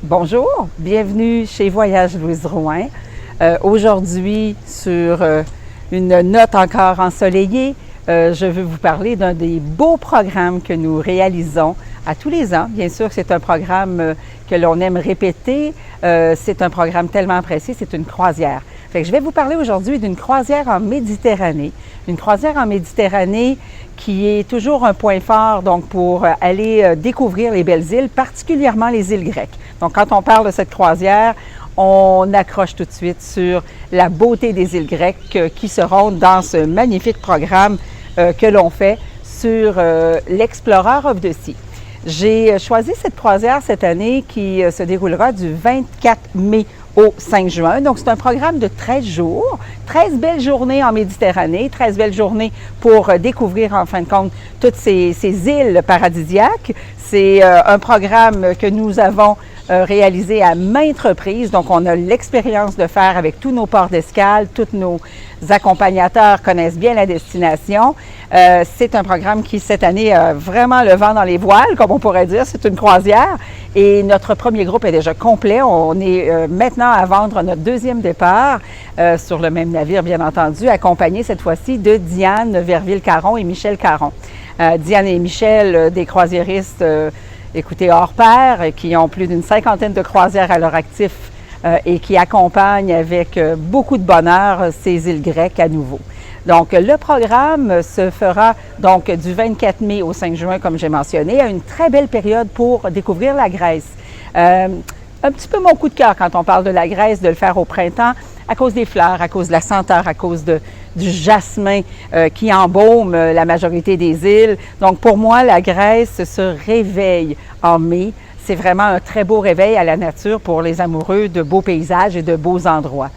Bonjour, bienvenue chez Voyage Louise Drouin. Aujourd'hui, sur une note encore ensoleillée, je veux vous parler d'un des beaux programmes que nous réalisons à tous les ans. Bien sûr, c'est un programme que l'on aime répéter. C'est un programme tellement apprécié, c'est une croisière. Fait que je vais vous parler aujourd'hui d'une croisière en Méditerranée. Une croisière en Méditerranée qui est toujours un point fort donc pour aller découvrir les belles îles, particulièrement les îles grecques. Donc, quand on parle de cette croisière, on accroche tout de suite sur la beauté des îles grecques qui seront dans ce magnifique programme que l'on fait sur l'Explorer of the Sea. J'ai choisi cette croisière cette année qui se déroulera du 24 mai au 5 juin. Donc, c'est un programme de 13 jours, 13 belles journées en Méditerranée, 13 belles journées pour découvrir, en fin de compte, toutes ces îles paradisiaques. C'est un programme que nous avons réalisé à maintes reprises. Donc, on a l'expérience de faire avec tous nos ports d'escale, tous nos accompagnateurs connaissent bien la destination. C'est un programme qui, cette année, a vraiment le vent dans les voiles, comme on pourrait dire. C'est une croisière et notre premier groupe est déjà complet. On est maintenant à vendre notre deuxième départ sur le même navire, bien entendu, accompagné cette fois-ci de Diane Verville-Caron et Michel Caron. Diane et Michel, des croisiéristes écoutez, hors pair, qui ont plus d'une cinquantaine de croisières à leur actif et qui accompagnent avec beaucoup de bonheur ces îles grecques à nouveau. Donc, le programme se fera donc du 24 mai au 5 juin, comme j'ai mentionné, à une très belle période pour découvrir la Grèce. Un petit peu mon coup de cœur quand on parle de la Grèce, de le faire au printemps, à cause des fleurs, à cause de la senteur, à cause du jasmin qui embaume la majorité des îles. Donc, pour moi, la Grèce se réveille en mai. C'est vraiment un très beau réveil à la nature pour les amoureux de beaux paysages et de beaux endroits.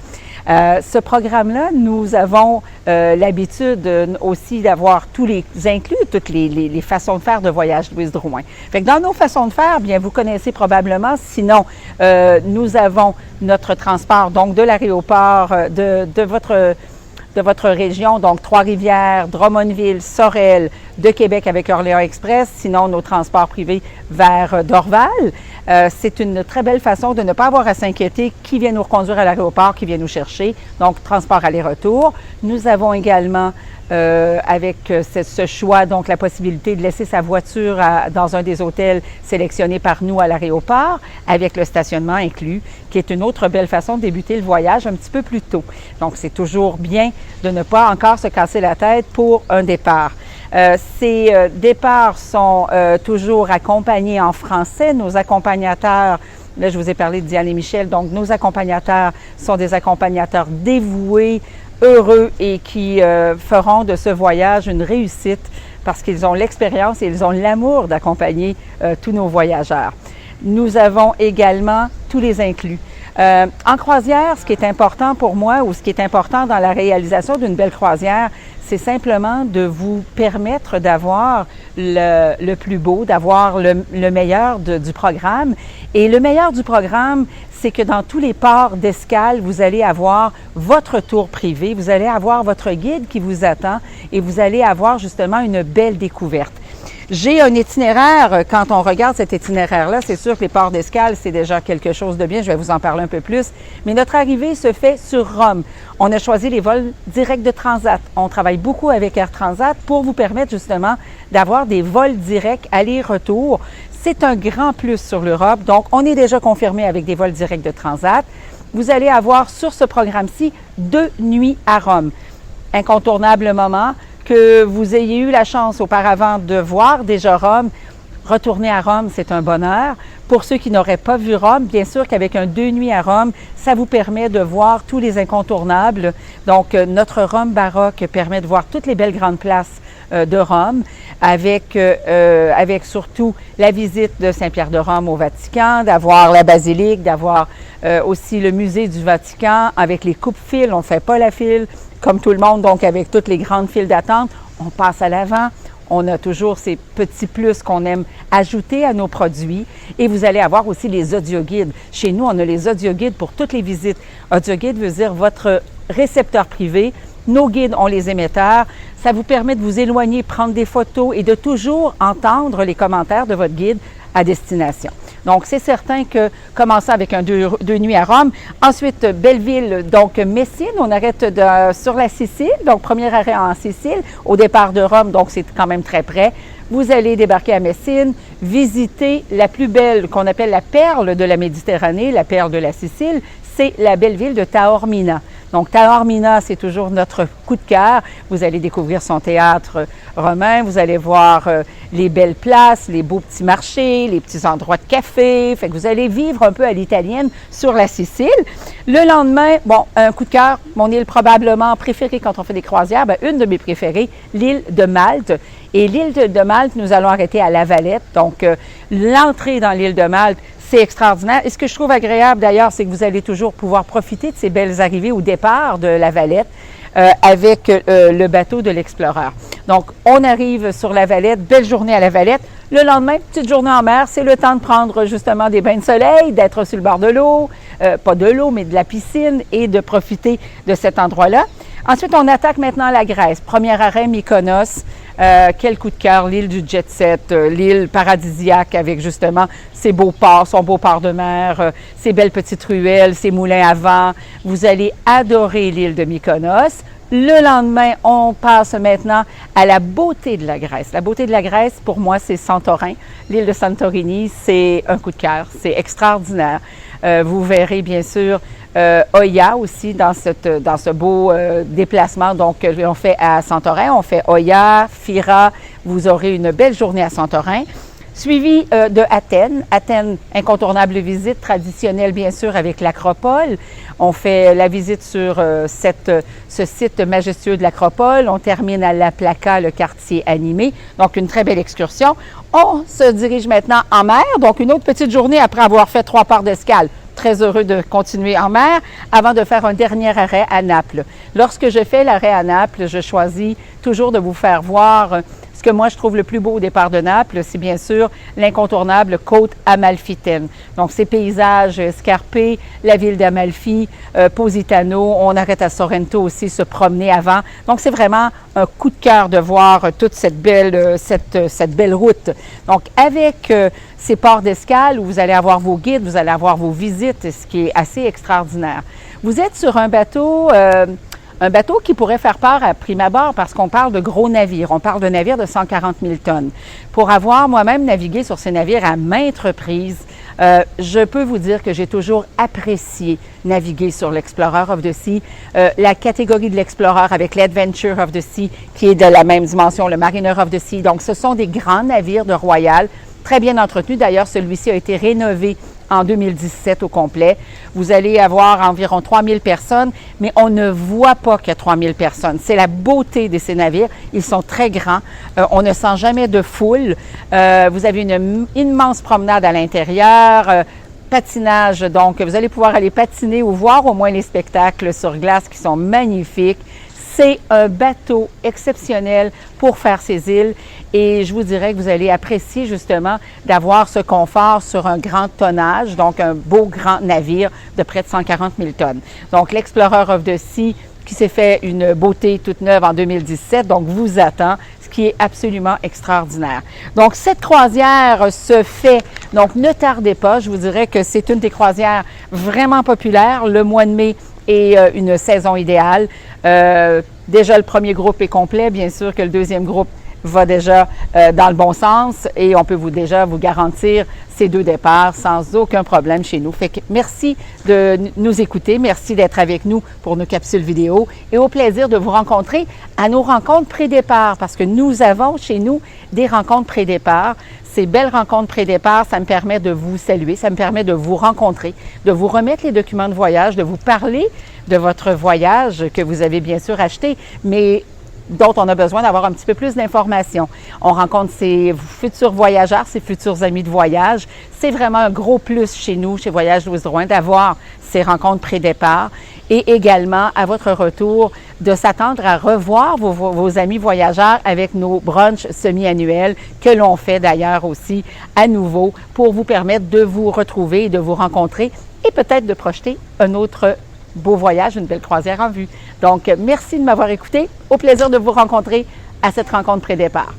Ce programme-là, nous avons l'habitude aussi d'avoir tous les inclus, toutes les façons de faire de Voyage Louise Drouin. Fait que dans nos façons de faire, bien, vous connaissez probablement, sinon, nous avons notre transport, donc de l'aéroport, de votre région, donc Trois-Rivières, Drummondville, Sorel, de Québec avec Orléans Express, sinon nos transports privés vers Dorval. C'est une très belle façon de ne pas avoir à s'inquiéter qui vient nous reconduire à l'aéroport, qui vient nous chercher, donc transport aller-retour. Nous avons également, avec ce choix, donc la possibilité de laisser sa voiture dans un des hôtels sélectionnés par nous à l'aéroport, avec le stationnement inclus, qui est une autre belle façon de débuter le voyage un petit peu plus tôt. Donc, c'est toujours bien de ne pas encore se casser la tête pour un départ. Ces départs sont toujours accompagnés en français. Nos accompagnateurs, là je vous ai parlé de Diane et Michel, donc nos accompagnateurs sont des accompagnateurs dévoués, heureux et qui feront de ce voyage une réussite parce qu'ils ont l'expérience et ils ont l'amour d'accompagner tous nos voyageurs. Nous avons également tous les inclus. En croisière, ce qui est important pour moi ou ce qui est important dans la réalisation d'une belle croisière, c'est simplement de vous permettre d'avoir le plus beau, d'avoir le meilleur du programme. Et le meilleur du programme, c'est que dans tous les ports d'escale, vous allez avoir votre tour privé, vous allez avoir votre guide qui vous attend et vous allez avoir justement une belle découverte. J'ai un itinéraire, quand on regarde cet itinéraire-là, c'est sûr que les ports d'escale, c'est déjà quelque chose de bien, je vais vous en parler un peu plus, mais notre arrivée se fait sur Rome. On a choisi les vols directs de Transat. On travaille beaucoup avec Air Transat pour vous permettre justement d'avoir des vols directs aller-retour. C'est un grand plus sur l'Europe, donc on est déjà confirmé avec des vols directs de Transat. Vous allez avoir sur ce programme-ci 2 nuits à Rome. Incontournable moment. Que vous ayez eu la chance auparavant de voir déjà Rome, retourner à Rome, c'est un bonheur. Pour ceux qui n'auraient pas vu Rome, bien sûr qu'avec un 2 nuits à Rome, ça vous permet de voir tous les incontournables. Donc, notre Rome baroque permet de voir toutes les belles grandes places de Rome, avec surtout la visite de Saint-Pierre de Rome au Vatican, d'avoir la basilique, d'avoir aussi le musée du Vatican avec les coupes-files. On ne fait pas la file comme tout le monde, donc avec toutes les grandes files d'attente. On passe à l'avant, On a toujours ces petits plus qu'on aime ajouter à nos produits. Et vous allez avoir aussi les audioguides. Chez nous, on a les audioguides pour toutes les visites. Audioguide veut dire votre récepteur privé. Nos guides ont les émetteurs. Ça vous permet de vous éloigner, prendre des photos et de toujours entendre les commentaires de votre guide à destination. Donc, c'est certain que commencer avec un deux nuits à Rome. Ensuite, Belleville, donc Messine, on arrête sur la Sicile. Donc, premier arrêt en Sicile, au départ de Rome, donc c'est quand même très près. Vous allez débarquer à Messine, visiter la plus belle, qu'on appelle la perle de la Méditerranée, la perle de la Sicile, c'est la belle ville de Taormina. Donc, Taormina, c'est toujours notre coup de cœur. Vous allez découvrir son théâtre romain, vous allez voir les belles places, les beaux petits marchés, les petits endroits de café. Fait que vous allez vivre un peu à l'italienne sur la Sicile. Le lendemain, bon, un coup de cœur, mon île probablement préférée quand on fait des croisières, bien, une de mes préférées, l'île de Malte. Et l'île de Malte, nous allons arrêter à La Valette. Donc, l'entrée dans l'île de Malte, c'est extraordinaire. Et ce que je trouve agréable d'ailleurs, c'est que vous allez toujours pouvoir profiter de ces belles arrivées au départ de La Valette avec le bateau de l'Explorer. Donc, on arrive sur La Valette, belle journée à La Valette. Le lendemain, petite journée en mer, c'est le temps de prendre justement des bains de soleil, d'être sur le bord de l'eau, pas de l'eau, mais de la piscine et de profiter de cet endroit-là. Ensuite, on attaque maintenant la Grèce. Premier arrêt, Mykonos. Quel coup de cœur, l'île du jet-set, l'île paradisiaque avec justement ses beaux ports, son beau port de mer, ses belles petites ruelles, ses moulins à vent. Vous allez adorer l'île de Mykonos. Le lendemain, on passe maintenant à la beauté de la Grèce. La beauté de la Grèce, pour moi, c'est Santorin. L'île de Santorini, c'est un coup de cœur. C'est extraordinaire. Vous verrez bien sûr Oia aussi dans ce beau déplacement. Donc, on fait à Santorin, on fait Oia, Fira. Vous aurez une belle journée à Santorin. Suivi de Athènes. Athènes, incontournable visite traditionnelle, bien sûr, avec l'Acropole. On fait la visite sur ce site majestueux de l'Acropole. On termine à La Plaka, le quartier animé. Donc, une très belle excursion. On se dirige maintenant en mer. Donc, une autre petite journée après avoir fait 3 parts d'escale. Très heureux de continuer en mer avant de faire un dernier arrêt à Naples. Lorsque je fais l'arrêt à Naples, je choisis toujours de vous faire voir ce que moi je trouve le plus beau au départ de Naples, c'est bien sûr l'incontournable côte amalfitaine. Donc ces paysages escarpés, la ville d'Amalfi, Positano, on arrête à Sorrento aussi se promener avant. Donc c'est vraiment un coup de cœur de voir toute cette belle route. Donc avec ces ports d'escale où vous allez avoir vos guides, vous allez avoir vos visites, ce qui est assez extraordinaire. Vous êtes sur un bateau qui pourrait faire peur à prime abord parce qu'on parle de gros navires. On parle de navires de 140 000 tonnes. Pour avoir moi-même navigué sur ces navires à maintes reprises, je peux vous dire que j'ai toujours apprécié naviguer sur l'Explorer of the Sea. La catégorie de l'Explorer avec l'Adventure of the Sea qui est de la même dimension, le Mariner of the Sea. Donc, ce sont des grands navires de Royal, très bien entretenus. D'ailleurs, celui-ci a été rénové en 2017 au complet. Vous allez avoir environ 3000 personnes, mais on ne voit pas qu'il y a 3000 personnes. C'est la beauté de ces navires. Ils sont très grands. On ne sent jamais de foule. Vous avez une immense promenade à l'intérieur. Patinage, donc vous allez pouvoir aller patiner ou voir au moins les spectacles sur glace qui sont magnifiques. C'est un bateau exceptionnel pour faire ces îles et je vous dirais que vous allez apprécier justement d'avoir ce confort sur un grand tonnage, donc un beau grand navire de près de 140 000 tonnes. Donc l'Explorer of the Sea qui s'est fait une beauté toute neuve en 2017, donc vous attend, ce qui est absolument extraordinaire. Donc cette croisière se fait, donc ne tardez pas, je vous dirais que c'est une des croisières vraiment populaires. Le mois de mai est une saison idéale. Déjà, le premier groupe est complet. Bien sûr que le deuxième groupe va déjà dans le bon sens et on peut déjà vous garantir ces 2 départs sans aucun problème chez nous. Fait que merci de nous écouter. Merci d'être avec nous pour nos capsules vidéo et au plaisir de vous rencontrer à nos rencontres pré-départ parce que nous avons chez nous des rencontres pré-départ. Ces belles rencontres pré-départ, ça me permet de vous saluer, ça me permet de vous rencontrer, de vous remettre les documents de voyage, de vous parler de votre voyage que vous avez bien sûr acheté, mais dont on a besoin d'avoir un petit peu plus d'informations. On rencontre ces futurs voyageurs, ces futurs amis de voyage. C'est vraiment un gros plus chez nous, chez Voyage Louise Drouin, d'avoir ces rencontres pré-départ. et également à votre retour de s'attendre à revoir vos amis voyageurs avec nos brunchs semi-annuels que l'on fait d'ailleurs aussi à nouveau pour vous permettre de vous retrouver, de vous rencontrer et peut-être de projeter un autre beau voyage, une belle croisière en vue. Donc, merci de m'avoir écouté. Au plaisir de vous rencontrer à cette rencontre pré-départ.